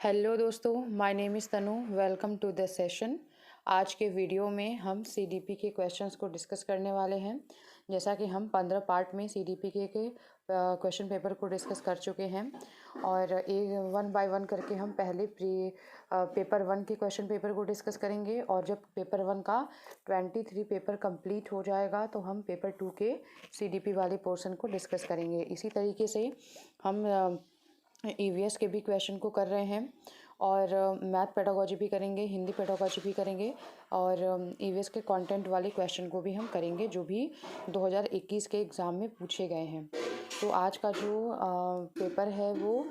Hello दोस्तों, my name is Tanu. Welcome to the session. आज के वीडियो में हम सीडीपी के क्वेश्चंस को डिस्कस करने वाले हैं। जैसा कि हम 15 पार्ट में सीडीपी के क्वेश्चन पेपर को डिस्कस कर चुके हैं और एक वन बाय वन करके हम पहले पेपर वन के क्वेश्चन पेपर को डिस्कस करेंगे और जब पेपर वन का 23 पेपर कंप्लीट हो जाएगा तो हम पेपर टू के सीडीपी वाले पोर्शन को डिस्कस करेंगे। इसी तरीके से हम ईवीएस के भी क्वेश्चन को कर रहे हैं और मैथ पेडागोजी भी करेंगे, हिंदी पेडागोजी भी करेंगे और ईवीएस के कंटेंट वाले क्वेश्चन को भी हम करेंगे जो भी 2021 के एग्ज़ाम में पूछे गए हैं। तो आज का जो पेपर है वो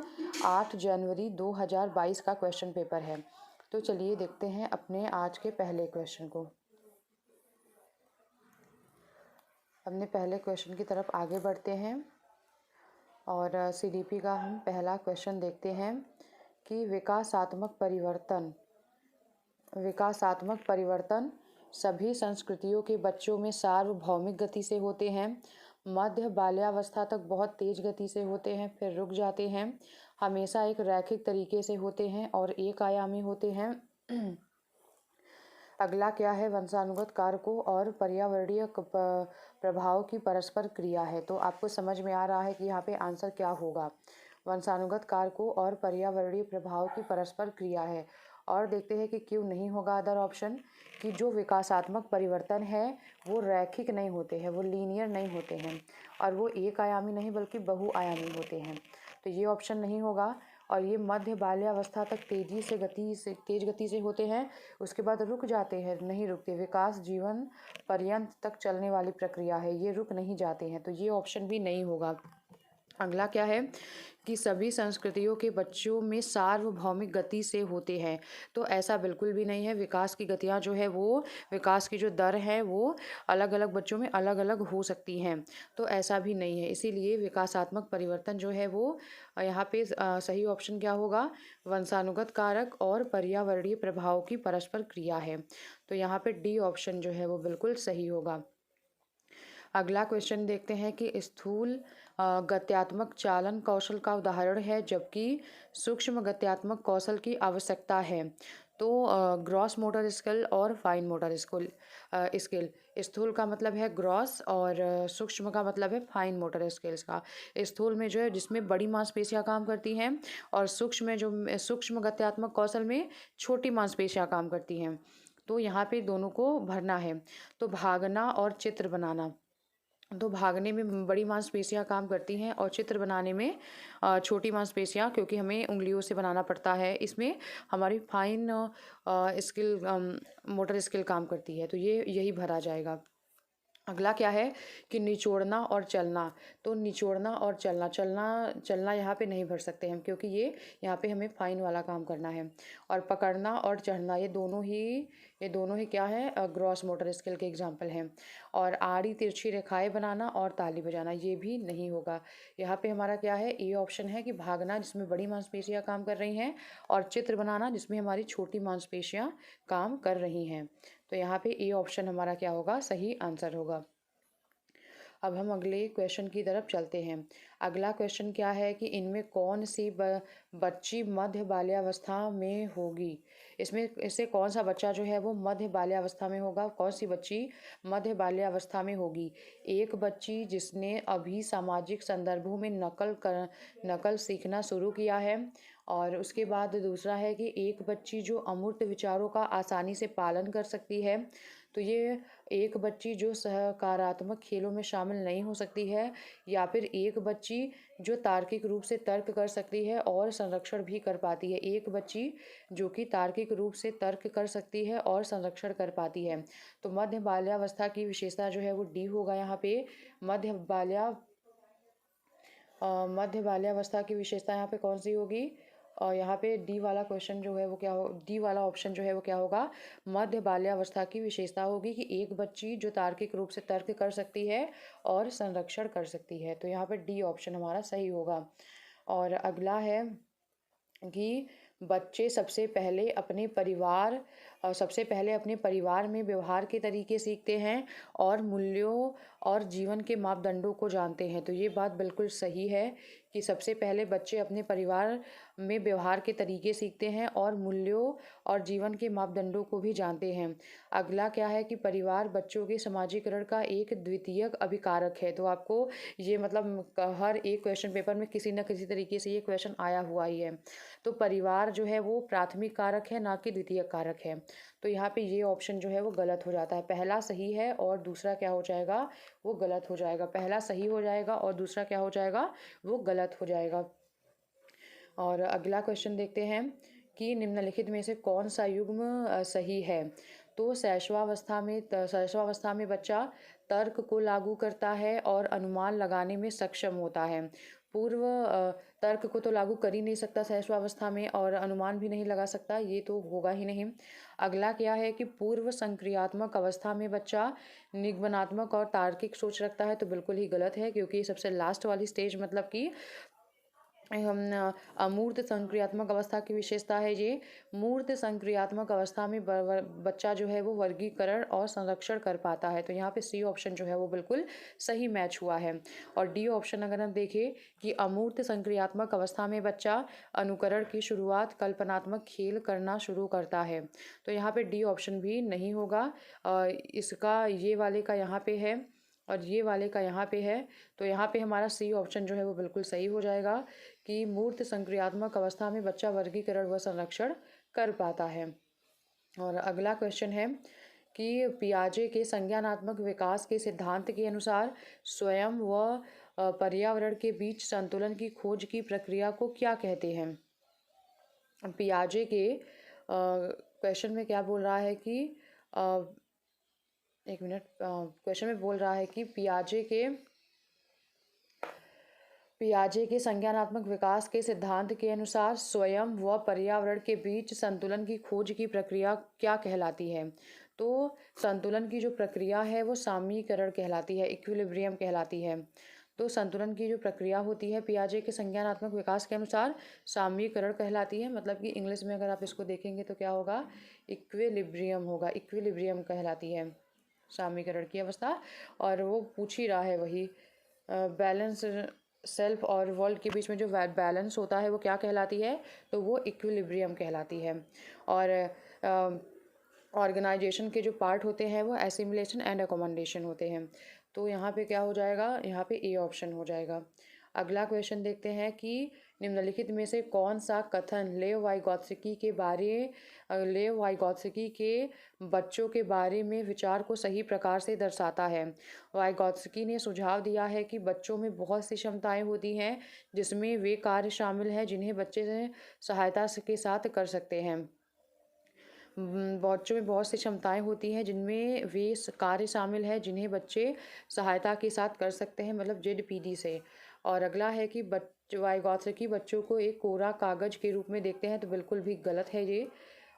8 जनवरी 2022 का क्वेश्चन पेपर है। तो चलिए देखते हैं अपने आज के पहले क्वेश्चन को। अपने पहले क्वेश्चन की तरफ आगे बढ़ते हैं और सीडीपी का हम पहला क्वेश्चन देखते हैं कि विकासात्मक परिवर्तन सभी संस्कृतियों के बच्चों में सार्वभौमिक गति से होते हैं। मध्य बाल्यावस्था तक बहुत तेज गति से होते हैं, फिर रुक जाते हैं, हमेशा एक रैखिक तरीके से होते हैं और एक आयामी होते हैं। अगला क्या है? वंशानुगत कारकों और पर्यावरणीय प्रभाव की परस्पर क्रिया है। तो आपको समझ में आ रहा है कि यहाँ पे आंसर क्या होगा। वंशानुगत कारकों और पर्यावरणीय प्रभाव की परस्पर क्रिया है। और देखते हैं कि क्यों नहीं होगा अदर ऑप्शन, कि जो विकासात्मक परिवर्तन है वो रैखिक नहीं होते हैं, वो लीनियर नहीं होते हैं और वो एक आयामी नहीं बल्कि बहुआयामी होते हैं। तो ये ऑप्शन नहीं होगा। और ये मध्य बाल्यावस्था तक तेज गति से होते हैं, उसके बाद रुक जाते हैं, नहीं रुकते। विकास जीवन पर्यंत तक चलने वाली प्रक्रिया है, ये रुक नहीं जाते हैं, तो ये ऑप्शन भी नहीं होगा। अगला क्या है कि सभी संस्कृतियों के बच्चों में सार्वभौमिक गति से होते हैं। तो ऐसा बिल्कुल भी नहीं है। विकास की गतियाँ जो है वो, विकास की जो दर है वो अलग अलग बच्चों में अलग अलग हो सकती हैं, तो ऐसा भी नहीं है। इसीलिए विकासात्मक परिवर्तन जो है वो यहाँ पे सही ऑप्शन क्या होगा? वंशानुगत कारक और पर्यावरणीय प्रभाव की परस्पर क्रिया है। तो यहाँ पे डी ऑप्शन जो है वो बिल्कुल सही होगा। अगला क्वेश्चन देखते हैं कि स्थूल गत्यात्मक चालन कौशल का उदाहरण है जबकि सूक्ष्म गत्यात्मक कौशल की आवश्यकता है। तो ग्रॉस मोटर स्किल और फाइन मोटर स्किल। स्थूल का मतलब है ग्रॉस और सूक्ष्म का मतलब है फाइन मोटर स्किल्स का। स्थूल में जो है जिसमें बड़ी मांसपेशियां काम करती हैं और सूक्ष्म में जो सूक्ष्म गत्यात्मक कौशल में छोटी मांसपेशियां काम करती हैं। तो यहाँ पे दोनों को भरना है। तो भागना और चित्र बनाना। तो भागने में बड़ी मांसपेशियां काम करती हैं और चित्र बनाने में छोटी मांसपेशियां, क्योंकि हमें उंगलियों से बनाना पड़ता है, इसमें हमारी फाइन मोटर स्किल काम करती है। तो ये यही भरा जाएगा। अगला क्या है कि निचोड़ना और चलना। तो निचोड़ना और चलना यहाँ पे नहीं भर सकते हम, क्योंकि यहाँ पे हमें फाइन वाला काम करना है। और पकड़ना और चढ़ना ये दोनों ही क्या है? ग्रॉस मोटर स्किल के एग्जाम्पल हैं। और आड़ी तिरछी रेखाएं बनाना और ताली बजाना ये भी नहीं होगा। यहाँ पे हमारा क्या है? ए ऑप्शन है कि भागना जिसमें बड़ी मांसपेशियाँ काम कर रही हैं और चित्र बनाना जिसमें हमारी छोटी मांसपेशियाँ काम कर रही हैं। तो यहाँ पे ए ऑप्शन हमारा क्या होगा? सही आंसर होगा। अब हम अगले क्वेश्चन की तरफ चलते हैं। अगला क्वेश्चन क्या है कि इनमें कौन सी बच्ची मध्य बाल्यावस्था में होगी? इससे कौन सा बच्चा जो है वो मध्य बाल्यावस्था में होगा? कौन सी बच्ची मध्य बाल्यावस्था में होगी? एक बच्ची जिसने अभी सामाजिक संदर्भों में नकल सीखना शुरू किया है। और उसके बाद दूसरा है कि एक बच्ची जो अमूर्त विचारों का आसानी से पालन कर सकती है। तो ये एक बच्ची जो सकारात्मक खेलों में शामिल नहीं हो सकती है, या फिर एक बच्ची जो तार्किक रूप से तर्क कर सकती है और संरक्षण भी कर पाती है। एक बच्ची जो कि तार्किक रूप से तर्क कर सकती है और संरक्षण कर पाती है। तो मध्य बाल्यावस्था की विशेषता जो है वो डी होगा। यहाँ पे मध्य बाल्यावस्था की विशेषता यहाँ पे कौन सी होगी? और यहाँ पे डी वाला क्वेश्चन जो है वो क्या हो, डी वाला ऑप्शन जो है वो क्या होगा? मध्य बाल्यावस्था की विशेषता होगी कि एक बच्ची जो तार्किक रूप से तर्क कर सकती है और संरक्षण कर सकती है। तो यहाँ पे डी ऑप्शन हमारा सही होगा। और अगला है कि बच्चे सबसे पहले अपने परिवार में व्यवहार के तरीके सीखते हैं और मूल्यों और जीवन के मापदंडों को जानते हैं। तो ये बात बिल्कुल सही है कि सबसे पहले बच्चे अपने परिवार में व्यवहार के तरीके सीखते हैं और मूल्यों और जीवन के मापदंडों को भी जानते हैं। अगला क्या है कि परिवार बच्चों के समाजीकरण का एक द्वितीयक अभिकारक है। तो आपको ये मतलब हर एक क्वेश्चन पेपर में किसी न किसी तरीके से ये क्वेश्चन आया हुआ ही है। तो परिवार जो है वो प्राथमिक कारक है, ना कि द्वितीयक कारक है। तो यहाँ पे ये ऑप्शन जो है वो गलत हो जाता है। पहला सही है और दूसरा क्या हो जाएगा, वो गलत हो जाएगा। पहला सही हो जाएगा और दूसरा क्या हो जाएगा, वो गलत हो जाएगा। और अगला क्वेश्चन देखते हैं कि निम्नलिखित में से कौन सा युग्म सही है। तो शैशवावस्था में बच्चा तर्क को लागू करता है और अनुमान लगाने में सक्षम होता है। तर्क को तो लागू कर ही नहीं सकता शैशवावस्था में, और अनुमान भी नहीं लगा सकता, ये तो होगा ही नहीं। अगला क्या है कि पूर्व संक्रियात्मक अवस्था में बच्चा निगमनात्मक और तार्किक सोच रखता है। तो बिल्कुल ही गलत है, क्योंकि ये सबसे लास्ट वाली स्टेज मतलब कि अमूर्त संक्रियात्मक अवस्था की विशेषता है ये। मूर्त संक्रियात्मक अवस्था में बच्चा जो है वो वर्गीकरण और संरक्षण कर पाता है। तो यहाँ पे सी ऑप्शन जो है वो बिल्कुल सही मैच हुआ है। और डी ऑप्शन अगर हम देखें कि अमूर्त संक्रियात्मक अवस्था में बच्चा अनुकरण की शुरुआत कल्पनात्मक खेल करना शुरू करता है। तो यहाँ पे डी ऑप्शन भी नहीं होगा। इसका ये वाले का यहाँ पे है और ये वाले का यहाँ पे है। तो यहाँ पे हमारा सी ऑप्शन जो है वो बिल्कुल सही हो जाएगा कि मूर्त संक्रियात्मक अवस्था में बच्चा वर्गीकरण व संरक्षण कर पाता है। और अगला क्वेश्चन है कि पियाजे के संज्ञानात्मक विकास के सिद्धांत के अनुसार स्वयं व पर्यावरण के बीच संतुलन की खोज की प्रक्रिया को क्या कहते हैं। पियाजे के क्वेश्चन में क्या बोल रहा है कि एक मिनट, क्वेश्चन में बोल रहा है कि पियाजे के संज्ञानात्मक विकास के सिद्धांत के अनुसार स्वयं व पर्यावरण के बीच संतुलन की खोज की प्रक्रिया क्या कहलाती है। तो संतुलन की जो प्रक्रिया है वो साम्यीकरण कहलाती है, इक्विलिब्रियम कहलाती है। तो संतुलन की जो प्रक्रिया होती है पियाजे के संज्ञानात्मक विकास के अनुसार साम्यीकरण कहलाती है। मतलब कि इंग्लिश में अगर आप इसको देखेंगे तो क्या होगा, इक्विलिब्रियम होगा, इक्विलिब्रियम कहलाती है साम्यीकरण की अवस्था। और वो पूछ ही रहा है वही बैलेंस, सेल्फ और वर्ल्ड के बीच में जो बैलेंस होता है वो क्या कहलाती है, तो वो इक्विलिब्रियम कहलाती है। और ऑर्गेनाइजेशन के जो पार्ट होते हैं वो एसिमिलेशन एंड अकोमोडेशन होते हैं। तो यहाँ पे क्या हो जाएगा, यहाँ पे ए ऑप्शन हो जाएगा। अगला क्वेश्चन देखते हैं कि निम्नलिखित में से कौन सा कथन लेव वाइगोत्स्की के बच्चों के बारे में विचार को सही प्रकार से दर्शाता है। वाइगोत्स्की ने सुझाव दिया है कि बच्चों में बहुत सी क्षमताएं होती हैं जिसमें वे कार्य शामिल हैं जिन्हें बच्चे सहायता के साथ कर सकते हैं। बच्चों में बहुत सी क्षमताएं होती हैं जिनमें वे कार्य शामिल है जिन्हें बच्चे सहायता के साथ कर सकते हैं, मतलब जेडपीडी से। और अगला है कि वाइगोत्स्की बच्चों को एक कोरा कागज के रूप में देखते हैं। तो बिल्कुल भी गलत है ये।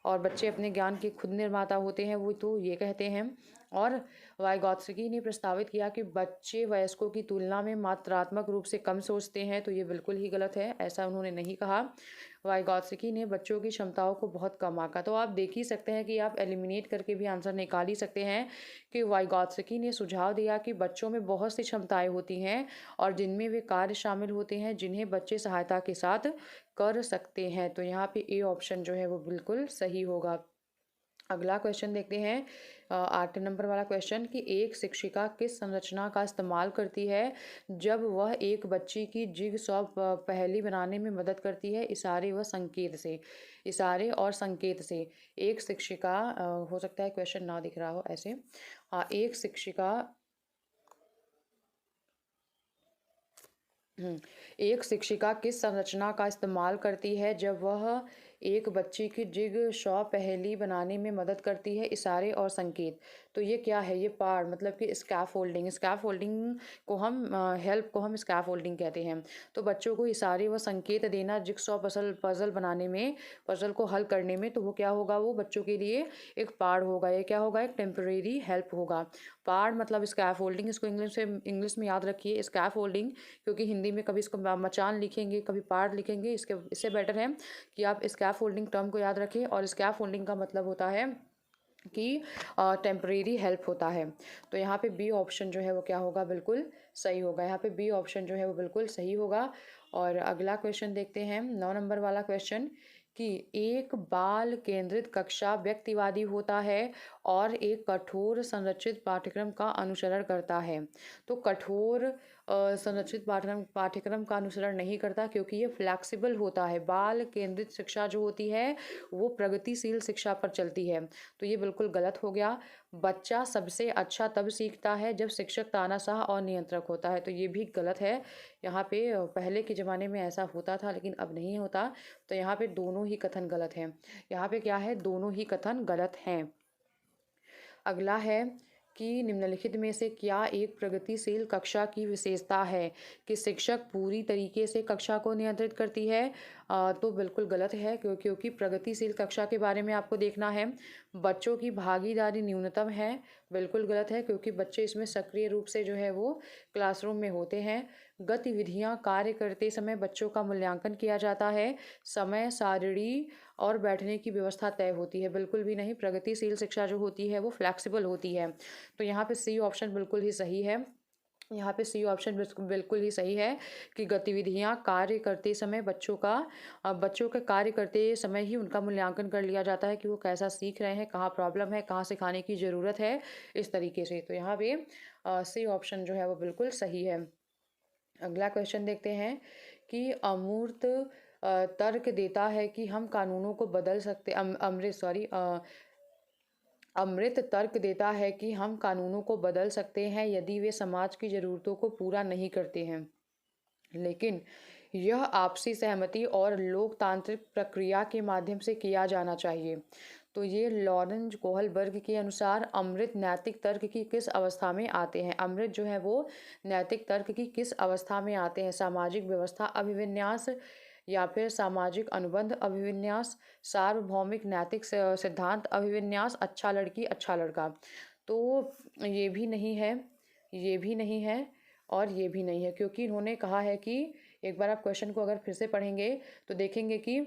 और बच्चे अपने ज्ञान के खुद निर्माता होते हैं, वो तो ये कहते हैं। और वाइगोत्स्की ने प्रस्तावित किया कि बच्चे वयस्कों की तुलना में मात्रात्मक रूप से कम सोचते हैं। तो ये बिल्कुल ही गलत है, ऐसा उन्होंने नहीं कहा। वाइगोत्स्की ने बच्चों की क्षमताओं को बहुत कम आंका। तो आप देख ही सकते हैं कि आप एलिमिनेट करके भी आंसर निकाल ही सकते हैं कि वाइगोत्स्की ने सुझाव दिया कि बच्चों में बहुत सी क्षमताएं होती हैं और जिनमें वे कार्य शामिल होते हैं जिन्हें बच्चे सहायता के साथ कर सकते हैं। तो यहाँ पे ए ऑप्शन जो है वो बिल्कुल सही होगा। अगला क्वेश्चन देखते हैं 8 नंबर वाला क्वेश्चन कि एक शिक्षिका किस संरचना का इस्तेमाल करती है जब वह एक बच्ची की जिगसॉ पहेली बनाने में मदद करती है, इशारे व संकेत से। इशारे और संकेत से एक शिक्षिका, हो सकता है क्वेश्चन ना दिख रहा हो ऐसे, एक शिक्षिका किस संरचना का इस्तेमाल करती है जब वह एक बच्ची की जिगसॉ पहेली बनाने में मदद करती है, इशारे और संकेत। तो ये क्या है, ये पार्ट मतलब कि स्कैफोल्डिंग को हम हेल्प को हम स्कैफोल्डिंग कहते हैं। तो बच्चों को इशारे व संकेत देना जिगसॉ पजल बनाने में, पजल को हल करने में, तो वो क्या होगा, वो बच्चों के लिए एक पार्ट होगा। ये क्या होगा, एक टेम्परेरी हेल्प होगा। पार्ट मतलब स्कैफोल्डिंग, इसको इंग्लिश में याद रखिए स्कैफोल्डिंग, क्योंकि हिंदी में कभी इसको मचान लिखेंगे कभी पार्ट लिखेंगे, इससे बेटर है कि आप स्कैफ फोल्डिंग टर्म को याद रखें, और स्कैफ फोल्डिंग का मतलब होता है कि टेम्परेरी हेल्प होता है। तो यहाँ पे बी ऑप्शन जो है वो क्या होगा, बिल्कुल सही होगा। यहाँ पे बी ऑप्शन जो है वो बिल्कुल सही होगा। और अगला क्वेश्चन देखते हैं, 9 नंबर वाला क्वेश्चन, कि एक बाल केंद्रित कक्षा व्यक्तिवादी होता है और एक कठोर संरचित पाठ्यक्रम का अनुसरण करता है। तो कठोर संरचित पाठ्यक्रम का अनुसरण नहीं करता, क्योंकि ये फ्लैक्सिबल होता है। बाल केंद्रित शिक्षा जो होती है वो प्रगतिशील शिक्षा पर चलती है। तो ये बिल्कुल गलत हो गया। बच्चा सबसे अच्छा तब सीखता है जब शिक्षक तानाशाह और नियंत्रक होता है। तो ये भी गलत है। यहाँ पे पहले के ज़माने में ऐसा होता था, लेकिन अब नहीं होता। तो यहाँ पे दोनों ही कथन गलत हैं। यहाँ पे क्या है, दोनों ही कथन गलत हैं। अगला है कि निम्नलिखित में से क्या एक प्रगतिशील कक्षा की विशेषता है, कि शिक्षक पूरी तरीके से कक्षा को नियंत्रित करती है। तो बिल्कुल गलत है, क्योंकि प्रगतिशील कक्षा के बारे में आपको देखना है। बच्चों की भागीदारी न्यूनतम है, बिल्कुल गलत है, क्योंकि बच्चे इसमें सक्रिय रूप से जो है वो क्लासरूम में होते हैं। गतिविधियां कार्य करते समय बच्चों का मूल्यांकन किया जाता है। समय सारिणी और बैठने की व्यवस्था तय होती है, बिल्कुल भी नहीं। प्रगतिशील शिक्षा जो होती है वो फ्लैक्सिबल होती है। तो यहाँ पे सी ऑप्शन बिल्कुल ही सही है। यहाँ पे सी ऑप्शन बिल्कुल ही सही है कि गतिविधियाँ कार्य करते समय बच्चों के कार्य करते समय ही उनका मूल्यांकन कर लिया जाता है कि वो कैसा सीख रहे हैं, कहाँ प्रॉब्लम है, कहाँ सिखाने की ज़रूरत है, इस तरीके से। तो यहाँ पे सी ऑप्शन जो है वो बिल्कुल सही है। अगला क्वेश्चन देखते हैं कि अमूर्त तर्क देता है कि हम कानूनों को बदल सकते अमृत तर्क देता है कि हम कानूनों को बदल सकते हैं यदि वे समाज की ज़रूरतों को पूरा नहीं करते हैं, लेकिन यह आपसी सहमति और लोकतांत्रिक प्रक्रिया के माध्यम से किया जाना चाहिए। तो ये लॉरेंज कोहलबर्ग के अनुसार अमृत नैतिक तर्क की किस अवस्था में आते हैं। अमृत जो है वो नैतिक तर्क की किस अवस्था में आते हैं, सामाजिक व्यवस्था अभिविन्यास, या फिर सामाजिक अनुबंध अभिविन्यास, सार्वभौमिक नैतिक सिद्धांत अभिविन्यास, अच्छा लड़की अच्छा लड़का। तो ये भी नहीं है, ये भी नहीं है, और ये भी नहीं है, क्योंकि इन्होंने कहा है कि, एक बार आप क्वेश्चन को अगर फिर से पढ़ेंगे तो देखेंगे कि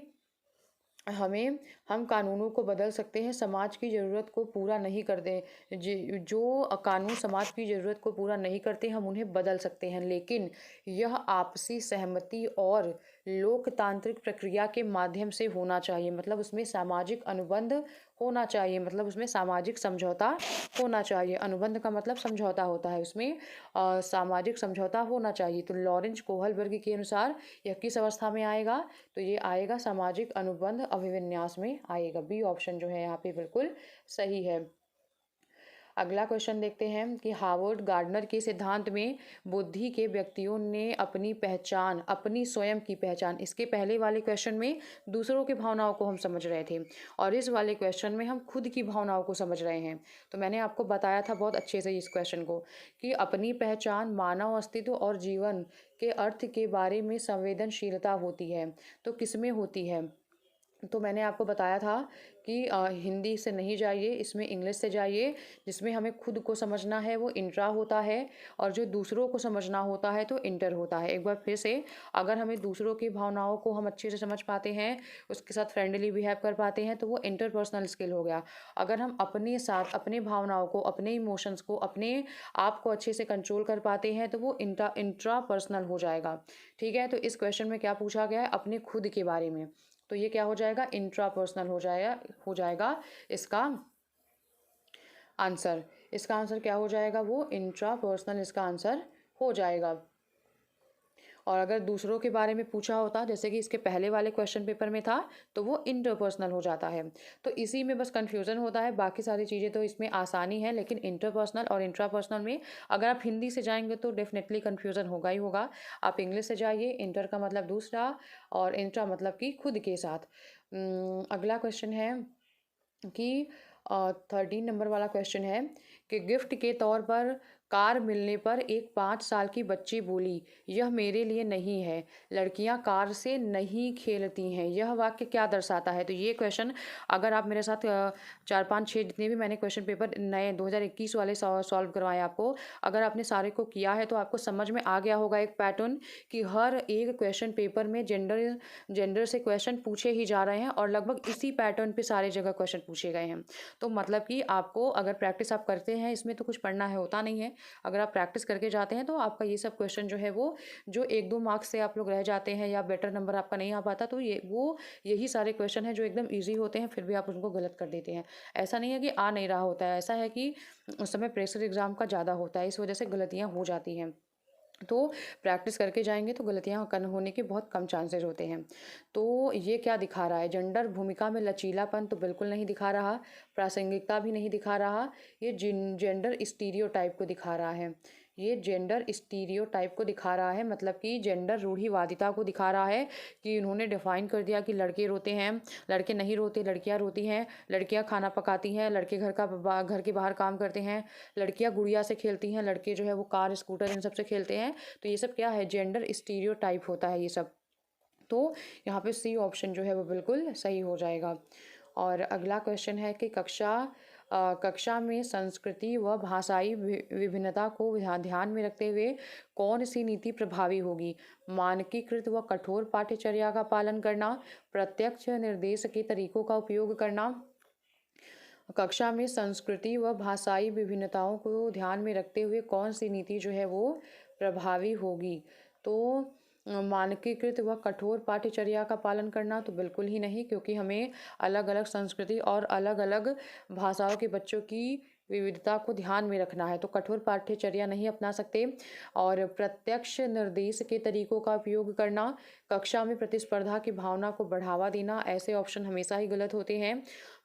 हम कानूनों को बदल सकते हैं, समाज की ज़रूरत को पूरा नहीं करते। जो कानून समाज की ज़रूरत को पूरा नहीं करते हम उन्हें बदल सकते हैं, लेकिन यह आपसी सहमति और लोकतांत्रिक प्रक्रिया के माध्यम से होना चाहिए। मतलब उसमें सामाजिक अनुबंध होना चाहिए, मतलब उसमें सामाजिक समझौता होना चाहिए। अनुबंध का मतलब समझौता होता है, उसमें सामाजिक समझौता होना चाहिए। तो लॉरेंज कोहलबर्ग के अनुसार यह किस अवस्था में आएगा, तो ये आएगा सामाजिक अनुबंध अभिविन्यास में आएगा। बी ऑप्शन जो है यहाँ पे बिल्कुल सही है। अगला क्वेश्चन देखते हैं कि हार्वर्ड गार्डनर के सिद्धांत में बुद्धि के व्यक्तियों ने अपनी पहचान, अपनी स्वयं की पहचान, इसके पहले वाले क्वेश्चन में दूसरों की भावनाओं को हम समझ रहे थे, और इस वाले क्वेश्चन में हम खुद की भावनाओं को समझ रहे हैं। तो मैंने आपको बताया था बहुत अच्छे से इस क्वेश्चन को, कि अपनी पहचान मानव अस्तित्व और जीवन के अर्थ के बारे में संवेदनशीलता होती है। तो किसमें होती है, तो मैंने आपको बताया था कि हिंदी से नहीं जाइए, इसमें इंग्लिश से जाइए। जिसमें हमें खुद को समझना है वो इंट्रा होता है, और जो दूसरों को समझना होता है तो इंटर होता है। एक बार फिर से, अगर हमें दूसरों की भावनाओं को हम अच्छे से समझ पाते हैं, उसके साथ फ्रेंडली बिहेव कर पाते हैं, तो वो इंटरपर्सनल स्किल हो गया। अगर हम अपने साथ अपने भावनाओं को, अपने इमोशंस को, अपने आप को अच्छे से कंट्रोल कर पाते हैं, तो वो इंट्रा पर्सनल हो जाएगा। ठीक है, तो इस क्वेश्चन में क्या पूछा गया है, अपने खुद के बारे में। तो ये क्या हो जाएगा, इंट्रापर्सनल हो जाएगा इसका आंसर। इसका आंसर क्या हो जाएगा, वो इंट्रापर्सनल इसका आंसर हो जाएगा। और अगर दूसरों के बारे में पूछा होता, जैसे कि इसके पहले वाले क्वेश्चन पेपर में था, तो वो इंटरपर्सनल हो जाता है। तो इसी में बस कंफ्यूजन होता है, बाकी सारी चीज़ें तो इसमें आसानी है, लेकिन इंटरपर्सनल और इंट्रापर्सनल में अगर आप हिंदी से जाएंगे तो डेफिनेटली कंफ्यूजन होगा ही होगा। आप इंग्लिश से जाइए, इंटर का मतलब दूसरा और इंट्रा मतलब कि खुद के साथ। अगला क्वेश्चन है कि 13 नंबर वाला क्वेश्चन है कि गिफ्ट के तौर पर कार मिलने पर एक 5 साल की बच्ची बोली, यह मेरे लिए नहीं है, लड़कियां कार से नहीं खेलती हैं। यह वाक्य क्या दर्शाता है? तो ये क्वेश्चन अगर आप मेरे साथ 4, 5, 6 जितने भी मैंने क्वेश्चन पेपर नए 2021 वाले सॉल्व करवाए आपको, अगर आपने सारे को किया है तो आपको समझ में आ गया होगा एक पैटर्न कि हर एक क्वेश्चन पेपर में जेंडर से क्वेश्चन पूछे ही जा रहे हैं और लगभग इसी पैटर्न पे सारे जगह क्वेश्चन पूछे गए हैं। तो मतलब कि आपको अगर प्रैक्टिस आप करते हैं, इसमें तो कुछ पढ़ना है होता नहीं है। अगर आप प्रैक्टिस करके जाते हैं तो आपका ये सब क्वेश्चन जो है वो जो 1-2 मार्क्स से आप लोग रह जाते हैं या बेटर नंबर आपका नहीं आ पाता, तो यही सारे क्वेश्चन हैं जो एकदम ईज़ी होते हैं, फिर भी आप उनको गलत कर देते हैं। ऐसा नहीं है कि आ नहीं रहा होता है, ऐसा है कि उस समय प्रेशर एग्ज़ाम का ज़्यादा होता है, इस वजह से गलतियाँ हो जाती हैं। तो प्रैक्टिस करके जाएँगे तो गलतियाँ कम होने के बहुत कम चांसेस होते हैं। तो ये क्या दिखा रहा है? जेंडर भूमिका में लचीलापन तो बिल्कुल नहीं दिखा रहा, प्रासंगिकता भी नहीं दिखा रहा, ये जेंडर स्टीरियोटाइप को दिखा रहा है। ये जेंडर स्टीरियोटाइप को दिखा रहा है, मतलब कि जेंडर रूढ़िवादिता को दिखा रहा है कि उन्होंने डिफ़ाइन कर दिया कि लड़के रोते हैं, लड़के नहीं रोते, लड़कियाँ रोती हैं, लड़कियाँ खाना पकाती हैं, लड़के घर के बाहर काम करते हैं, लड़कियाँ गुड़िया से खेलती हैं, लड़के जो है वो कार, स्कूटर इन सब से खेलते हैं। तो ये सब क्या है? जेंडर स्टीरियोटाइप होता है ये सब। तो यहाँ पे सी ऑप्शन जो है वो बिल्कुल सही हो जाएगा। और अगला क्वेश्चन है कि कक्षा में संस्कृति व भाषाई विभिन्नता को ध्यान में रखते हुए कौन सी नीति प्रभावी होगी? मानकीकृत व कठोर पाठ्यचर्या का पालन करना, प्रत्यक्ष निर्देश के तरीकों का उपयोग करना, कक्षा में संस्कृति व भाषाई विभिन्नताओं को ध्यान में रखते हुए कौन सी नीति जो है वो प्रभावी होगी? तो मानकीकृत व कठोर पाठ्यचर्या का पालन करना तो बिल्कुल ही नहीं, क्योंकि हमें अलग अलग संस्कृति और अलग अलग भाषाओं के बच्चों की विविधता को ध्यान में रखना है, तो कठोर पाठ्यचर्या नहीं अपना सकते। और प्रत्यक्ष निर्देश के तरीकों का उपयोग करना, कक्षा में प्रतिस्पर्धा की भावना को बढ़ावा देना, ऐसे ऑप्शन हमेशा ही गलत होते हैं।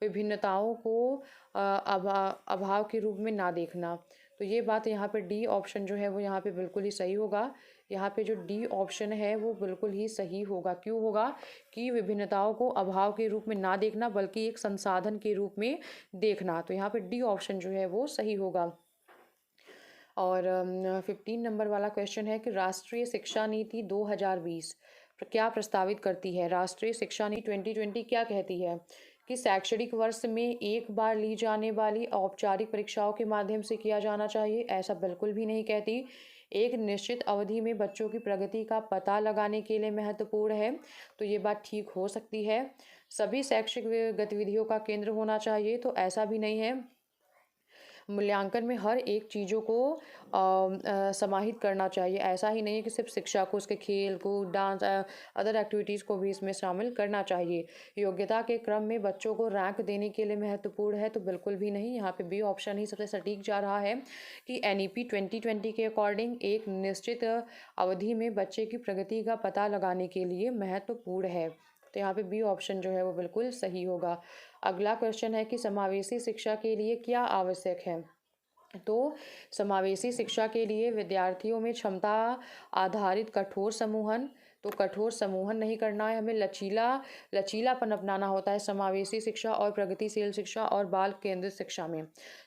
विभिन्नताओं को अभाव के रूप में ना देखना, तो ये बात यहाँ पे डी ऑप्शन जो है वो यहाँ पे बिल्कुल ही सही होगा। यहाँ पे जो डी ऑप्शन है वो बिल्कुल ही सही होगा। क्यों होगा? कि विभिन्नताओं को अभाव के रूप में ना देखना बल्कि एक संसाधन के रूप में देखना, तो यहाँ पे डी ऑप्शन जो है वो सही होगा। और 15 नंबर वाला क्वेश्चन है कि राष्ट्रीय शिक्षा नीति 2020 क्या प्रस्तावित करती है? राष्ट्रीय शिक्षा नीति 2020 क्या कहती है? कि शैक्षणिक वर्ष में एक बार ली जाने वाली औपचारिक परीक्षाओं के माध्यम से किया जाना चाहिए, ऐसा बिल्कुल भी नहीं कहती। एक निश्चित अवधि में बच्चों की प्रगति का पता लगाने के लिए महत्वपूर्ण है, तो ये बात ठीक हो सकती है। सभी शैक्षिक गतिविधियों का केंद्र होना चाहिए, तो ऐसा भी नहीं है। मूल्यांकन में हर एक चीज़ों को समाहित करना चाहिए, ऐसा ही नहीं है कि सिर्फ शिक्षा को, उसके खेल कूद, डांस, अदर एक्टिविटीज़ को भी इसमें शामिल करना चाहिए। योग्यता के क्रम में बच्चों को रैंक देने के लिए महत्वपूर्ण है, तो बिल्कुल भी नहीं। यहाँ पे बी ऑप्शन ही सबसे सटीक जा रहा है कि NEP 2020 के अकॉर्डिंग एक निश्चित अवधि में बच्चे की प्रगति का पता लगाने के लिए महत्वपूर्ण है, तो यहाँ पे बी ऑप्शन जो है वो बिल्कुल सही होगा। अगला क्वेश्चन है कि समावेशी शिक्षा के लिए क्या आवश्यक है? तो समावेशी शिक्षा के लिए विद्यार्थियों में क्षमता आधारित कठोर समूहन, तो कठोर समूहन नहीं करना है, हमें लचीलापन अपनाना होता है समावेशी शिक्षा और प्रगतिशील शिक्षा और बाल केंद्रित शिक्षा में।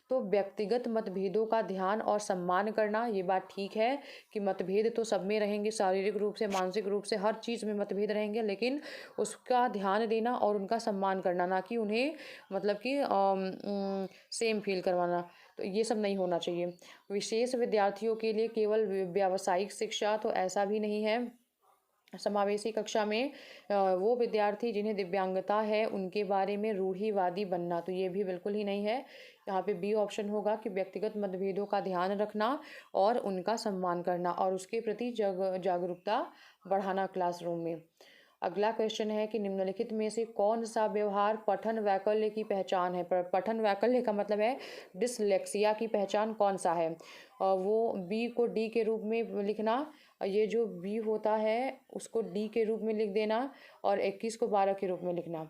तो व्यक्तिगत मतभेदों का ध्यान और सम्मान करना, ये बात ठीक है कि मतभेद तो सब में रहेंगे, शारीरिक रूप से, मानसिक रूप से, हर चीज़ में मतभेद रहेंगे, लेकिन उसका ध्यान देना और उनका सम्मान करना, ना कि उन्हें मतलब कि सेम फील करवाना, तो ये सब नहीं होना चाहिए। विशेष विद्यार्थियों के लिए केवल व्यावसायिक शिक्षा, तो ऐसा भी नहीं है। समावेशी कक्षा में वो विद्यार्थी जिन्हें दिव्यांगता है उनके बारे में रूढ़िवादी बनना, तो ये भी बिल्कुल ही नहीं है। यहाँ पे बी ऑप्शन होगा कि व्यक्तिगत मतभेदों का ध्यान रखना और उनका सम्मान करना और उसके प्रति जागरूकता बढ़ाना क्लासरूम में। अगला क्वेश्चन है कि निम्नलिखित में से कौन सा व्यवहार पठन वैकल्य की पहचान है? पठन वैकल्य का मतलब है डिसलेक्सिया की पहचान कौन सा है? वो बी को डी के रूप में लिखना, ये जो बी होता है उसको डी के रूप में लिख देना और 21 को 12 के रूप में लिखना।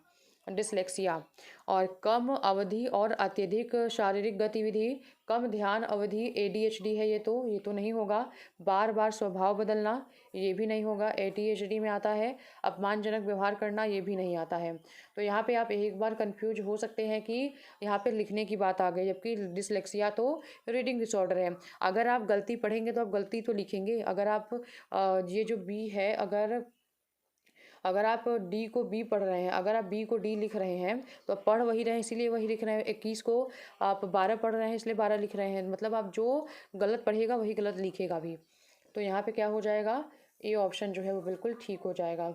डिसलेक्सिया। और कम अवधि और अत्यधिक शारीरिक गतिविधि, कम ध्यान अवधि ADHD है ये तो नहीं होगा। बार बार स्वभाव बदलना, ये भी नहीं होगा, ADHD में आता है। अपमानजनक व्यवहार करना, ये भी नहीं आता है। तो यहाँ पे आप एक बार कंफ्यूज हो सकते हैं कि यहाँ पे लिखने की बात आ गई, जबकि डिसलेक्सिया तो रीडिंग डिसऑर्डर है। अगर आप गलती पढ़ेंगे तो आप गलती तो लिखेंगे। अगर आप ये जो बी है, अगर आप डी को बी पढ़ रहे हैं, अगर आप बी को डी लिख रहे हैं तो आप पढ़ वही रहे हैं, इसीलिए वही लिख रहे हैं। 21 को आप 12 पढ़ रहे हैं, इसलिए 12 लिख रहे हैं। मतलब आप जो गलत पढ़ेगा वही गलत लिखेगा भी। तो यहाँ पे क्या हो जाएगा, ए ऑप्शन जो है वो बिल्कुल ठीक हो जाएगा।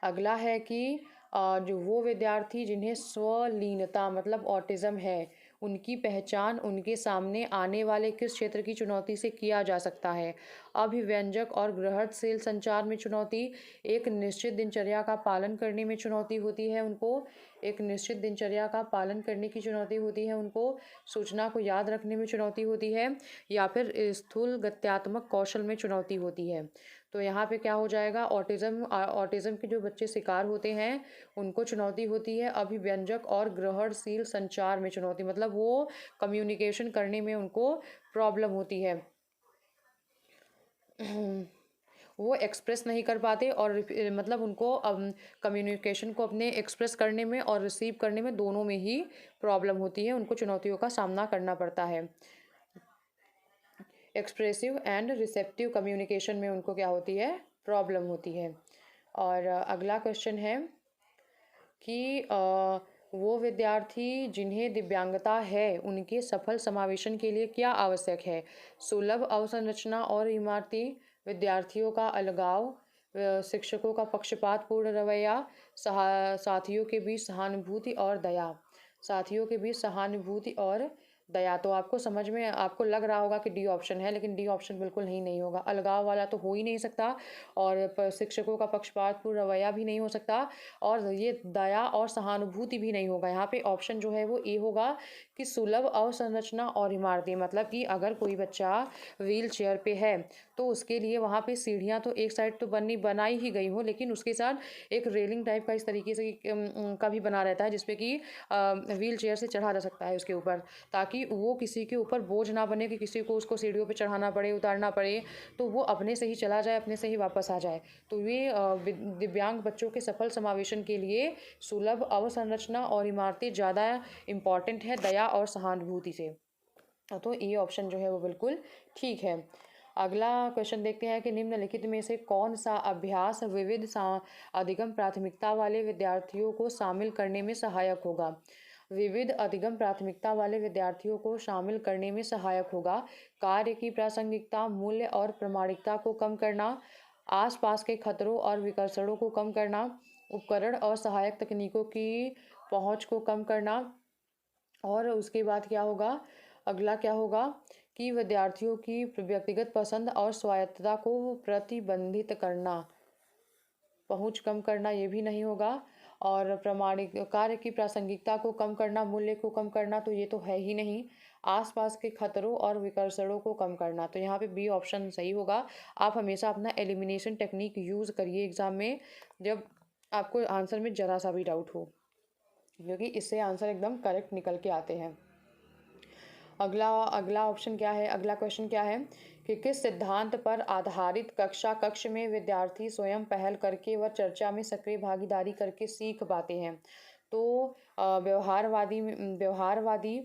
अगला है कि जो वो विद्यार्थी जिन्हें स्वलीनता मतलब ऑटिज्म है, उनकी पहचान उनके सामने आने वाले किस क्षेत्र की चुनौती से किया जा सकता है। अभिव्यंजक और गृहस्थशील संचार में चुनौती, एक निश्चित दिनचर्या का पालन करने में चुनौती होती है उनको, एक निश्चित दिनचर्या का पालन करने की चुनौती होती है उनको, सूचना को याद रखने में चुनौती होती है, या फिर स्थूल गत्यात्मक कौशल में चुनौती होती है। तो यहाँ पे क्या हो जाएगा, ऑटिज्म के जो बच्चे शिकार होते हैं उनको चुनौती होती है अभिव्यंजक और ग्रहणशील संचार में चुनौती, मतलब वो कम्युनिकेशन करने में उनको प्रॉब्लम होती है। वो एक्सप्रेस नहीं कर पाते और मतलब उनको कम्युनिकेशन को अपने एक्सप्रेस करने में और रिसीव करने में दोनों में ही प्रॉब्लम होती है, उनको चुनौतियों का सामना करना पड़ता है। एक्सप्रेसिव एंड रिसेप्टिव कम्युनिकेशन में उनको क्या होती है, प्रॉब्लम होती है। और अगला क्वेश्चन है कि वो विद्यार्थी जिन्हें दिव्यांगता है उनके सफल समावेशन के लिए क्या आवश्यक है। सुलभ अवसंरचना और इमारती, विद्यार्थियों का अलगाव, शिक्षकों का पक्षपातपूर्ण रवैया, साथियों के बीच सहानुभूति और दया, साथियों के बीच सहानुभूति और दया। तो आपको समझ में आपको लग रहा होगा कि डी ऑप्शन है, लेकिन डी ऑप्शन बिल्कुल नहीं होगा। अलगाव वाला तो हो ही नहीं सकता, और शिक्षकों का पक्षपातपूर्ण रवैया भी नहीं हो सकता, और ये दया और सहानुभूति भी नहीं होगा। यहाँ पे ऑप्शन जो है वो ए होगा कि सुलभ अवसंरचना और इमारती, मतलब कि अगर कोई बच्चा व्हील चेयर पे है तो उसके लिए वहाँ पे सीढ़ियाँ तो एक साइड तो बनाई ही गई हो, लेकिन उसके साथ एक रेलिंग टाइप का इस तरीके से का भी बना रहता है जिसपे कि व्हील चेयर से चढ़ा जा सकता है उसके ऊपर, ताकि वो किसी के ऊपर बोझ ना बने कि किसी को उसको सीढ़ियों पे चढ़ाना पड़े, उतारना पड़े, तो वो अपने से ही चला जाए, अपने से ही वापस आ जाए। तो ये दिव्यांग बच्चों के सफल समावेशन के लिए सुलभ अवसंरचना और इमारतें ज़्यादा इम्पॉर्टेंट है दया और सहानुभूति से। तो ये ऑप्शन जो है वो बिल्कुल ठीक है। अगला क्वेश्चन देखते हैं कि निम्नलिखित में से कौन सा अभ्यास विविध अधिगम प्राथमिकता वाले विद्यार्थियों को शामिल करने में सहायक होगा। विविध अधिगम प्राथमिकता वाले विद्यार्थियों को शामिल करने में सहायक होगा। कार्य की प्रासंगिकता, मूल्य और प्रामाणिकता को कम करना, आसपास के खतरों और विकर्षणों को कम करना, उपकरण और सहायक तकनीकों की पहुंच को कम करना, और उसके बाद क्या होगा, अगला क्या होगा कि विद्यार्थियों की व्यक्तिगत पसंद और स्वायत्तता को प्रतिबंधित करना, पहुंच कम करना, ये भी नहीं होगा। और प्रामाणिक कार्य की प्रासंगिकता को कम करना, मूल्य को कम करना, तो ये तो है ही नहीं। आसपास के खतरों और विकर्षणों को कम करना, तो यहाँ पे बी ऑप्शन सही होगा। आप हमेशा अपना एलिमिनेशन टेक्निक यूज़ करिए एग्जाम में जब आपको आंसर में ज़रा सा भी डाउट हो, क्योंकि इससे आंसर एकदम करेक्ट निकल के आते हैं। अगला ऑप्शन क्या है, अगला क्वेश्चन क्या है कि किस सिद्धांत पर आधारित कक्ष में विद्यार्थी स्वयं पहल करके व चर्चा में सक्रिय भागीदारी करके सीख पाते हैं। तो व्यवहारवादी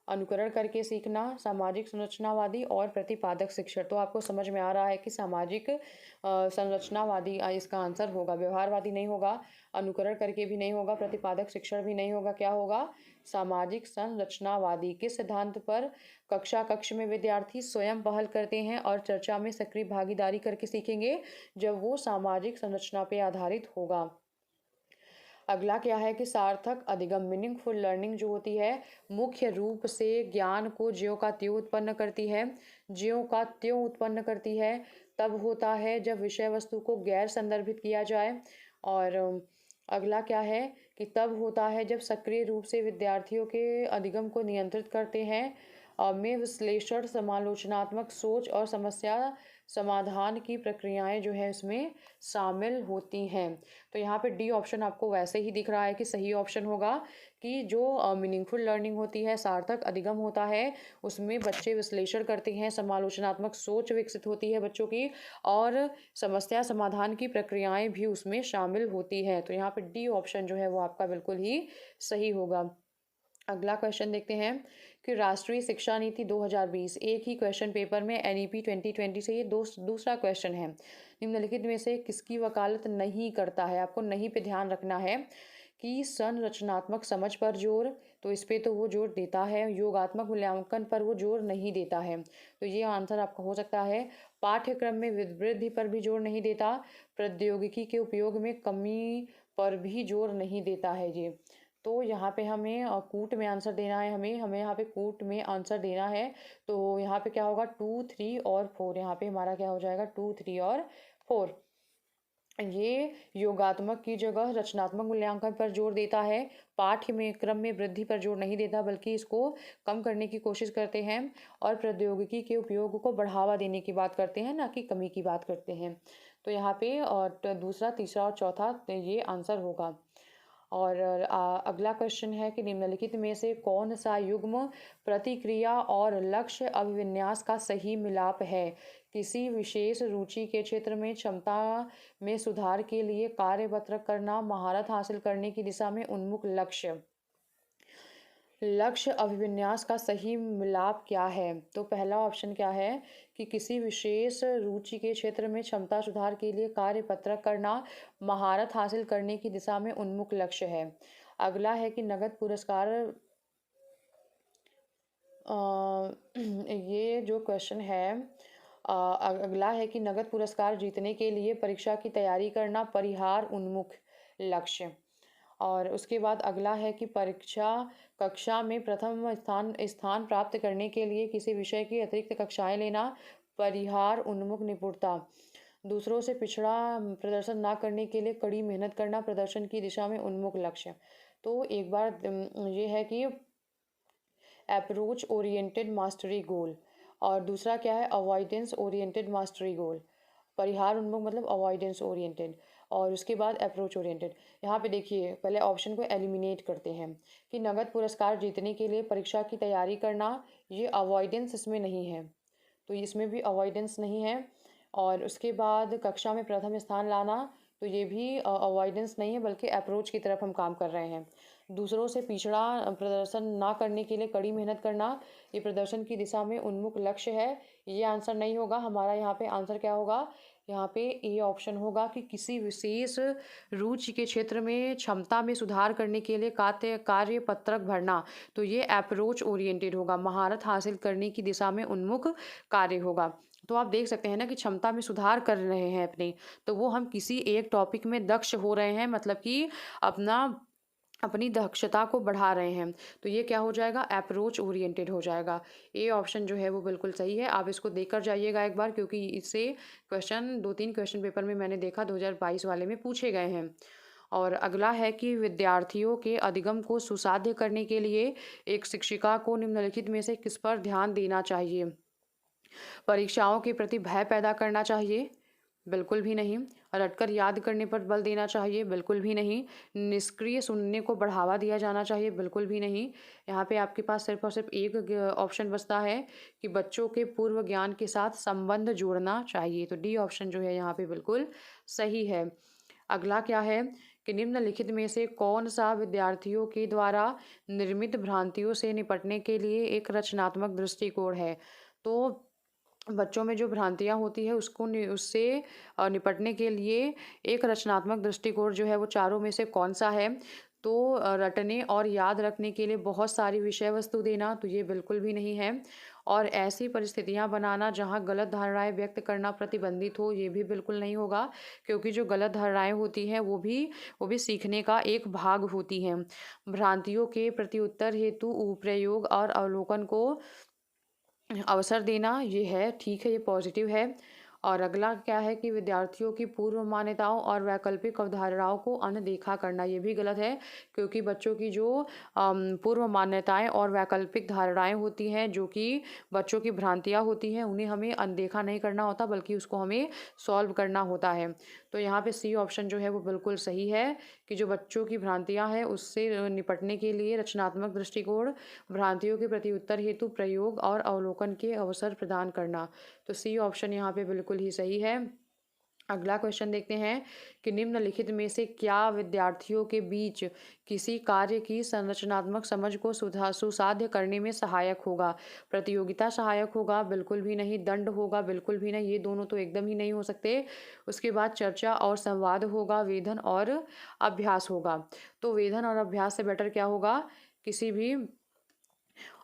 अनुकरण करके सीखना, सामाजिक संरचनावादी और प्रतिपादक शिक्षण। तो आपको समझ में आ रहा है कि सामाजिक संरचनावादी इसका आंसर होगा, व्यवहारवादी नहीं होगा, अनुकरण करके भी नहीं होगा, प्रतिपादक शिक्षण भी नहीं होगा, क्या होगा, सामाजिक संरचनावादी। किस सिद्धांत पर कक्ष में विद्यार्थी स्वयं पहल करते हैं और चर्चा में सक्रिय भागीदारी करके सीखेंगे, जब वो सामाजिक संरचना पे आधारित होगा। अगला क्या है कि सार्थक अधिगम, मीनिंगफुल लर्निंग जो होती है मुख्य रूप से ज्ञान को ज्यों का त्यों उत्पन्न करती है, ज्यों का त्यों उत्पन्न करती है तब होता है जब विषय वस्तु को गैर संदर्भित किया जाए। और अगला क्या है कि तब होता है जब सक्रिय रूप से विद्यार्थियों के अधिगम को नियंत्रित करते हैं, में विश्लेषण, समालोचनात्मक सोच और समस्या समाधान की प्रक्रियाएं जो है इसमें शामिल होती हैं। तो यहाँ पे डी ऑप्शन आपको वैसे ही दिख रहा है कि सही ऑप्शन होगा कि जो मीनिंगफुल लर्निंग होती है, सार्थक अधिगम होता है, उसमें बच्चे विश्लेषण करते हैं, समालोचनात्मक सोच विकसित होती है बच्चों की, और समस्या समाधान की प्रक्रियाएं भी उसमें शामिल होती है। तो यहाँ पे डी ऑप्शन जो है वो आपका बिल्कुल ही सही होगा। अगला क्वेश्चन देखते हैं कि राष्ट्रीय शिक्षा नीति 2020, एक ही क्वेश्चन पेपर में एनईपी 2020 से ये दूसरा क्वेश्चन है। निम्नलिखित में से किसकी वकालत नहीं करता है? आपको नहीं पे ध्यान रखना है कि संरचनात्मक समझ पर जोर, तो इस पे तो वो जोर देता है। योगात्मक मूल्यांकन पर वो जोर नहीं देता है, तो ये आंसर आपका हो सकता है। पाठ्यक्रम में वृद्धि पर भी जोर नहीं देता। प्रौद्योगिकी के उपयोग में कमी पर भी जोर नहीं देता है ये। तो यहाँ पे हमें कूट में आंसर देना है, हमें यहाँ पे कूट में आंसर देना है। तो यहाँ पे क्या होगा, 2, 3 और 4। यहाँ पे हमारा क्या हो जाएगा, 2, 3 और 4। ये योगात्मक की जगह रचनात्मक मूल्यांकन पर जोर देता है। पाठ्य में क्रम में वृद्धि पर जोर नहीं देता, बल्कि इसको कम करने की कोशिश करते हैं, और प्रौद्योगिकी के उपयोग को बढ़ावा देने की बात करते हैं, ना कि कमी की बात करते हैं। तो यहाँ पे और दूसरा, तीसरा और चौथा ये आंसर होगा। और अगला क्वेश्चन है कि निम्नलिखित में से कौन सा युग्म प्रतिक्रिया और लक्ष्य अभिविन्यास का सही मिलाप है? किसी विशेष रुचि के क्षेत्र में क्षमता में सुधार के लिए कार्यपत्रक करना, महारत हासिल करने की दिशा में उन्मुख लक्ष्य। लक्ष्य अभिविन्यास का सही मिलाप क्या है? तो पहला ऑप्शन क्या है कि किसी विशेष रुचि के क्षेत्र में क्षमता सुधार के लिए कार्यपत्रक करना, महारत हासिल करने की दिशा में उन्मुख लक्ष्य है। अगला है कि नगद पुरस्कार, ये जो क्वेश्चन है, अगला है कि नगद पुरस्कार जीतने के लिए परीक्षा की तैयारी करना, परिहार उन्मुख लक्ष्य। और उसके बाद अगला है कि परीक्षा कक्षा में प्रथम स्थान प्राप्त करने के लिए किसी विषय की अतिरिक्त कक्षाएं लेना, परिहार उन्मुख निपुणता। दूसरों से पिछड़ा प्रदर्शन ना करने के लिए कड़ी मेहनत करना, प्रदर्शन की दिशा में उन्मुख लक्ष्य। तो एक बार ये है कि अप्रोच ओरिएंटेड मास्टरी गोल, और दूसरा क्या है, अवॉइडेंस ओरिएंटेड मास्टरी गोल। परिहार उन्मुख मतलब अवॉइडेंस ओरिएंटेड, और उसके बाद अप्रोच ओरिएंटेड। यहाँ पे देखिए, पहले ऑप्शन को एलिमिनेट करते हैं कि नगद पुरस्कार जीतने के लिए परीक्षा की तैयारी करना, ये अवॉइडेंस इसमें नहीं है, तो इसमें भी अवॉइडेंस नहीं है। और उसके बाद कक्षा में प्रथम स्थान लाना, तो ये भी अवॉइडेंस नहीं है, बल्कि अप्रोच की तरफ हम काम कर रहे हैं। दूसरों से पिछड़ा प्रदर्शन ना करने के लिए कड़ी मेहनत करना, ये प्रदर्शन की दिशा में उन्मुख लक्ष्य है। ये आंसर नहीं होगा हमारा। यहाँ पे आंसर क्या होगा, यहाँ पे ए ऑप्शन होगा कि किसी विशेष रुचि के क्षेत्र में क्षमता में सुधार करने के लिए कार्यपत्रक भरना, तो ये अप्रोच ओरिएंटेड होगा, महारत हासिल करने की दिशा में उन्मुख कार्य होगा। तो आप देख सकते हैं ना कि क्षमता में सुधार कर रहे हैं अपने, तो वो हम किसी एक टॉपिक में दक्ष हो रहे हैं, मतलब कि अपनी दक्षता को बढ़ा रहे हैं, तो ये क्या हो जाएगा, अप्रोच ओरिएंटेड हो जाएगा। ए ऑप्शन जो है वो बिल्कुल सही है। आप इसको देख कर जाइएगा एक बार, क्योंकि इससे क्वेश्चन 2-3 क्वेश्चन पेपर में मैंने देखा 2022 वाले में पूछे गए हैं। और अगला है कि विद्यार्थियों के अधिगम को सुसाध्य करने के लिए एक शिक्षिका को निम्नलिखित में से किस पर ध्यान देना चाहिए? परीक्षाओं के प्रति भय पैदा करना चाहिए? बिल्कुल भी नहीं। रटकर याद करने पर बल देना चाहिए? बिल्कुल भी नहीं। निष्क्रिय सुनने को बढ़ावा दिया जाना चाहिए? बिल्कुल भी नहीं। यहाँ पे आपके पास सिर्फ और सिर्फ एक ऑप्शन बचता है कि बच्चों के पूर्व ज्ञान के साथ संबंध जोड़ना चाहिए। तो डी ऑप्शन जो है यहाँ पे बिल्कुल सही है। अगला क्या है कि निम्नलिखित में से कौन सा विद्यार्थियों के द्वारा निर्मित भ्रांतियों से निपटने के लिए एक रचनात्मक दृष्टिकोण है? तो बच्चों में जो भ्रांतियाँ होती है उससे निपटने के लिए एक रचनात्मक दृष्टिकोण जो है वो चारों में से कौन सा है? तो रटने और याद रखने के लिए बहुत सारी विषय वस्तु देना, तो ये बिल्कुल भी नहीं है। और ऐसी परिस्थितियां बनाना जहां गलत धारणाएं व्यक्त करना प्रतिबंधित हो, ये भी बिल्कुल नहीं होगा, क्योंकि जो गलत धारणाएं होती हैं वो भी सीखने का एक भाग होती हैं। भ्रांतियों के प्रत्युत्तर हेतु प्रयोग और अवलोकन को अवसर देना, ये है, ठीक है, ये पॉजिटिव है। और अगला क्या है कि विद्यार्थियों की पूर्व मान्यताओं और वैकल्पिक अवधारणाओं को अनदेखा करना, ये भी गलत है, क्योंकि बच्चों की जो पूर्व मान्यताएं और वैकल्पिक धारणाएं होती हैं, जो कि बच्चों की भ्रांतियां होती हैं, उन्हें हमें अनदेखा नहीं करना होता, बल्कि उसको हमें सॉल्व करना होता है। तो यहाँ पे सी ऑप्शन जो है वो बिल्कुल सही है कि जो बच्चों की भ्रांतियां हैं उससे निपटने के लिए रचनात्मक दृष्टिकोण, भ्रांतियों के प्रति उत्तर हेतु प्रयोग और अवलोकन के अवसर प्रदान करना। तो सी ऑप्शन यहाँ पे बिल्कुल ही सही है। अगला क्वेश्चन देखते हैं कि निम्नलिखित में से क्या विद्यार्थियों के बीच किसी कार्य की संरचनात्मक समझ को सुसाध्य करने में सहायक होगा। प्रतियोगिता सहायक होगा, बिल्कुल भी नहीं। दंड होगा, बिल्कुल भी नहीं। ये दोनों तो एकदम ही नहीं हो सकते। उसके बाद चर्चा और संवाद होगा, वेधन और अभ्यास होगा। तो वेधन और अभ्यास से बेटर क्या होगा, किसी भी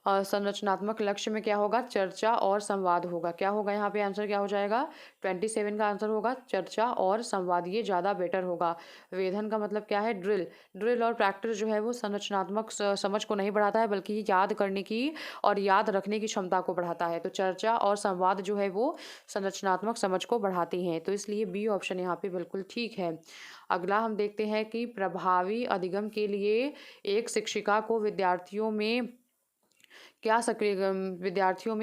संरचनात्मक लक्ष्य में क्या होगा, चर्चा और संवाद होगा। क्या होगा यहाँ पे आंसर, क्या हो जाएगा, 27 का आंसर होगा चर्चा और संवाद, ये ज़्यादा बेटर होगा। वेधन का मतलब क्या है, ड्रिल। ड्रिल और प्रैक्टिस जो है वो संरचनात्मक समझ को नहीं बढ़ाता है, बल्कि याद करने की और याद रखने की क्षमता को बढ़ाता है। तो चर्चा और संवाद जो है वो संरचनात्मक समझ को बढ़ाती हैं, तो इसलिए बी ऑप्शन यहाँ पे बिल्कुल ठीक है। अगला हम देखते हैं कि प्रभावी अधिगम के लिए एक शिक्षिका को विद्यार्थियों में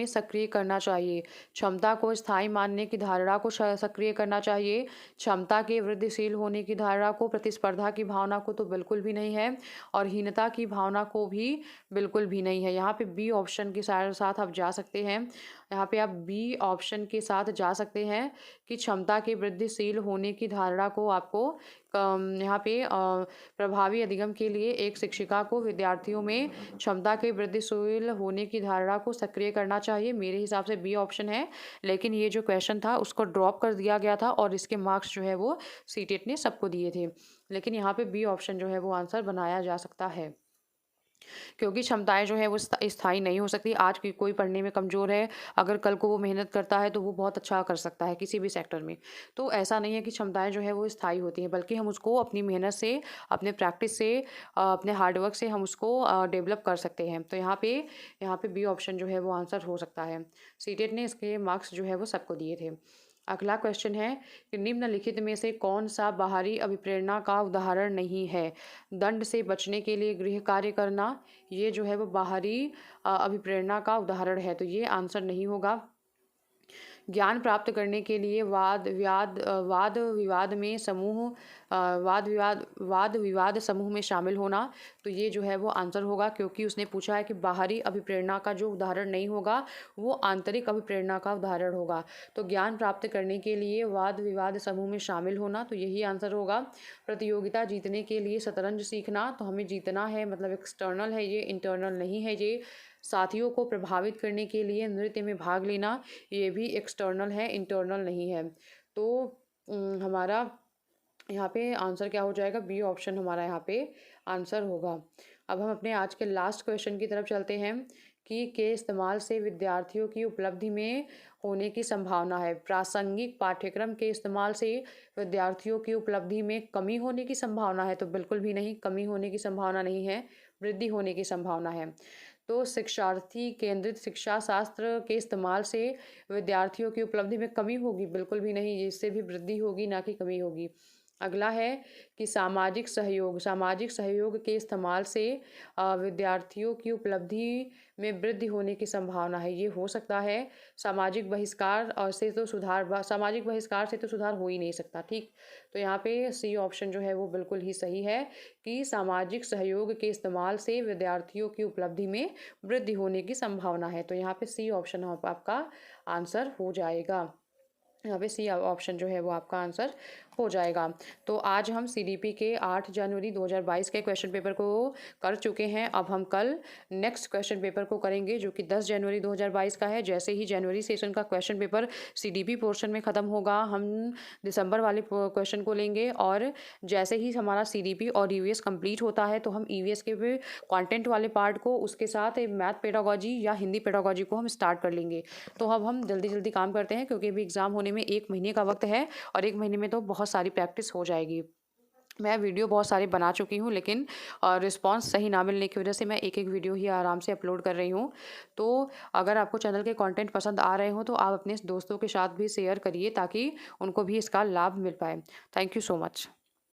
सक्रिय करना चाहिए। क्षमता को स्थायी मानने की धारणा को सक्रिय करना चाहिए। क्षमता के वृद्धिशील होने की धारणा को, प्रतिस्पर्धा की भावना को तो बिल्कुल भी नहीं है, और हीनता की भावना को भी बिल्कुल भी नहीं है। यहाँ पे बी ऑप्शन के साथ आप जा सकते हैं। यहाँ पे आप बी ऑप्शन के साथ जा सकते हैं कि क्षमता के वृद्धिशील होने की धारणा को आपको यहाँ पे प्रभावी अधिगम के लिए एक शिक्षिका को विद्यार्थियों में क्षमता के वृद्धिशील होने की धारणा को सक्रिय करना चाहिए। मेरे हिसाब से बी ऑप्शन है, लेकिन ये जो क्वेश्चन था उसको ड्रॉप कर दिया गया था और इसके मार्क्स जो है वो सीटेट ने सबको दिए थे, लेकिन यहाँ पे बी ऑप्शन जो है वो आंसर बनाया जा सकता है, क्योंकि क्षमताएं जो है वो स्थायी नहीं हो सकती। आज की कोई पढ़ने में कमज़ोर है, अगर कल को वो मेहनत करता है तो वो बहुत अच्छा कर सकता है किसी भी सेक्टर में। तो ऐसा नहीं है कि क्षमताएं जो है वो स्थायी होती हैं, बल्कि हम उसको अपनी मेहनत से, अपने प्रैक्टिस से, अपने हार्डवर्क से हम उसको डेवलप कर सकते हैं। तो यहाँ पे बी ऑप्शन जो है वो आंसर हो सकता है। सीटेट ने इसके मार्क्स जो है वो सबको दिए थे। अगला क्वेश्चन है कि निम्नलिखित में से कौन सा बाहरी अभिप्रेरणा का उदाहरण नहीं है। दंड से बचने के लिए गृह कार्य करना, ये जो है वो बाहरी अभिप्रेरणा का उदाहरण है, तो ये आंसर नहीं होगा। ज्ञान प्राप्त करने के लिए वाद विवाद में समूह वाद विवाद समूह में शामिल होना, तो ये जो है वो आंसर होगा, क्योंकि उसने पूछा है कि बाहरी अभिप्रेरणा का जो उदाहरण नहीं होगा वो आंतरिक अभिप्रेरणा का उदाहरण होगा। तो ज्ञान प्राप्त करने के लिए वाद विवाद समूह में शामिल होना, तो यही आंसर होगा। प्रतियोगिता जीतने के लिए शतरंज सीखना, तो हमें जीतना है, मतलब एक्सटर्नल है ये, इंटरनल नहीं है ये। साथियों को प्रभावित करने के लिए नृत्य में भाग लेना, ये भी एक्सटर्नल है, इंटरनल नहीं है। तो हमारा यहाँ पे आंसर क्या हो जाएगा, बी ऑप्शन हमारा यहाँ पे आंसर होगा। अब हम अपने आज के लास्ट क्वेश्चन की तरफ चलते हैं कि के इस्तेमाल से विद्यार्थियों की उपलब्धि में होने की संभावना है। प्रासंगिक पाठ्यक्रम के इस्तेमाल से विद्यार्थियों की उपलब्धि में कमी होने की संभावना है, तो बिल्कुल भी नहीं, कमी होने की संभावना नहीं है, वृद्धि होने की संभावना है। तो शिक्षार्थी केंद्रित शिक्षा शास्त्र के इस्तेमाल से विद्यार्थियों की उपलब्धि में कमी होगी, बिल्कुल भी नहीं, इससे भी वृद्धि होगी, ना कि कमी होगी। अगला है कि सामाजिक सहयोग के इस्तेमाल से विद्यार्थियों की उपलब्धि में वृद्धि होने की संभावना है, ये हो सकता है। सामाजिक बहिष्कार से तो सुधार हो ही नहीं सकता, ठीक। तो यहाँ पे सी ऑप्शन जो है वो बिल्कुल ही सही है कि सामाजिक सहयोग के इस्तेमाल से विद्यार्थियों की उपलब्धि में वृद्धि होने की संभावना है। तो यहाँ पे सी ऑप्शन आपका आंसर हो जाएगा। यहाँ पे सी ऑप्शन जो है वो आपका आंसर हो जाएगा। तो आज हम सीडीपी के 8 जनवरी 2022 के क्वेश्चन पेपर को कर चुके हैं। अब हम कल नेक्स्ट क्वेश्चन पेपर को करेंगे, जो कि 10 जनवरी 2022 का है। जैसे ही जनवरी सेशन का क्वेश्चन पेपर सीडीपी पोर्शन में ख़त्म होगा, हम दिसंबर वाले क्वेश्चन को लेंगे, और जैसे ही हमारा सीडीपी और ईवीएस कंप्लीट होता है तो हम ईवीएस के भी कंटेंट वाले पार्ट को, उसके साथ मैथ पेडागोजी या हिंदी पेडागोजी को हम स्टार्ट कर लेंगे। तो अब हम जल्दी जल्दी काम करते हैं, क्योंकि अभी एग्ज़ाम होने में 1 महीने का वक्त है, और 1 महीने में तो बहुत सारी प्रैक्टिस हो जाएगी। मैं वीडियो बहुत सारी बना चुकी हूँ, लेकिन रिस्पॉन्स सही ना मिलने की वजह से मैं एक-एक वीडियो ही आराम से अपलोड कर रही हूँ। तो अगर आपको चैनल के कंटेंट पसंद आ रहे हों, तो आप अपने दोस्तों के साथ भी शेयर करिए ताकि उनको भी इसका लाभ मिल पाए। Thank you so much.